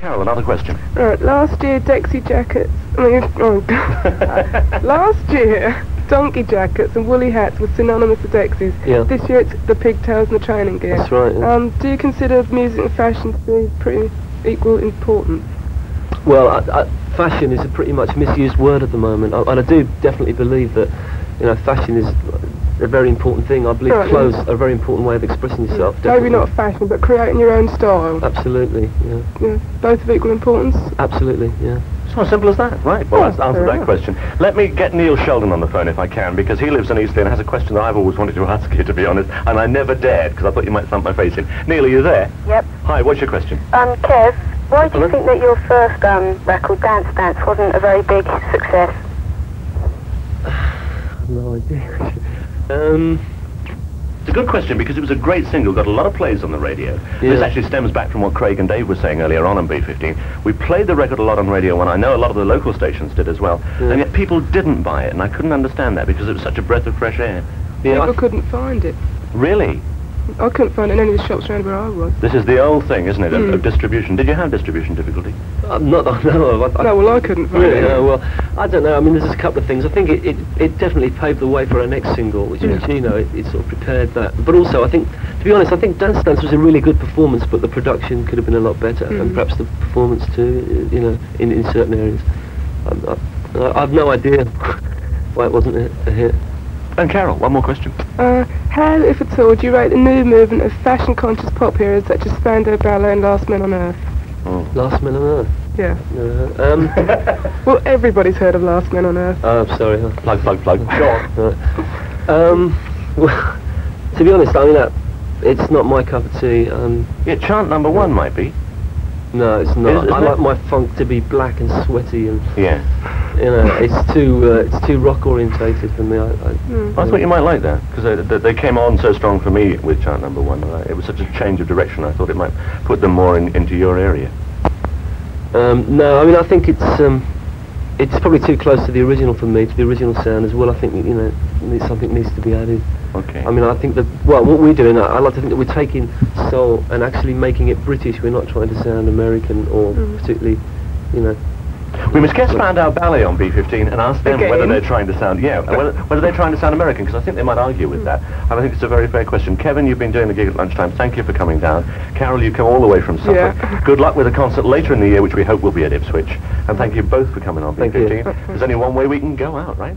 Carol, another question. Right, last year Dexy jackets, last year donkey jackets and woolly hats were synonymous with Dexys. Yeah. This year it's the pigtails and the training gear. That's right, yeah. Do you consider music and fashion to be pretty equal importance? Well, fashion is a pretty much misused word at the moment, and I do definitely believe that, you know, fashion is a very important thing. I believe clothes are a very important way of expressing yourself. Maybe not fashion, but creating your own style. Absolutely, yeah. Yeah. Both of equal importance? Absolutely, yeah. It's as simple as that, right? Well, that's answered that question. Let me get Neil Sheldon on the phone if I can, because he lives in Eastleigh and has a question that I've always wanted to ask you, to be honest, and I never dared, because I thought you might thump my face in. Neil, are you there? Yep. Hi, what's your question? Kev, why do you think that your first record, Dance Dance, wasn't a very big success? No idea. It's a good question, because it was a great single, got a lot of plays on the radio. Yeah. This actually stems back from what Craig and Dave were saying earlier on B15. We played the record a lot on radio, and I know a lot of the local stations did as well, and yet people didn't buy it, and I couldn't understand that, because it was such a breath of fresh air. Yeah, People couldn't find it. Really? I couldn't find it in any of the shops around where I was. This is the old thing, isn't it, of distribution. Did you have distribution difficulty? Not that I know of. No, well, I couldn't find it. Well, I don't know. I mean, there's a couple of things. I think it definitely paved the way for our next single, which you know, it sort of prepared that. But also, I think, to be honest, I think Dance Dance was a really good performance, but the production could have been a lot better, and perhaps the performance too, you know, in certain areas. I've no idea why it wasn't a hit. And Carol, one more question. How, if at all, do you rate the new movement of fashion-conscious pop heroes such as Spandau Ballet and Last Men on Earth? Oh. Last Men on Earth? Yeah. No. Well, everybody's heard of Last Men on Earth. Oh, I'm sorry. Plug. Go on. Well, to be honest, I mean, it's not my cup of tea. Yeah, chant number one might be. No, it's not. Isn't I it? like my funk to be black and sweaty, and Yeah. you know, it's too rock orientated for me. I thought you might like that, because they came on so strong for me with chant number one. It was such a change of direction. I thought it might put them more into your area. No, I mean, I think it's probably too close to the original for me, to the original sound as well. I think, you know, something needs to be added. Okay. I mean, I think that, well, what we're doing, I like to think that we're taking soul and actually making it British. We're not trying to sound American or particularly, you know. We must get Spandau Ballet on B15 and ask them whether they're trying to sound, whether they're trying to sound American, because I think they might argue with that. And I think it's a very fair question. Kevin, you've been doing the gig at lunchtime. Thank you for coming down. Carol, you come all the way from Suffolk. Yeah. Good luck with the concert later in the year, which we hope will be at Ipswich. And thank you both for coming on B15. Thank you. There's only one way we can go out, right?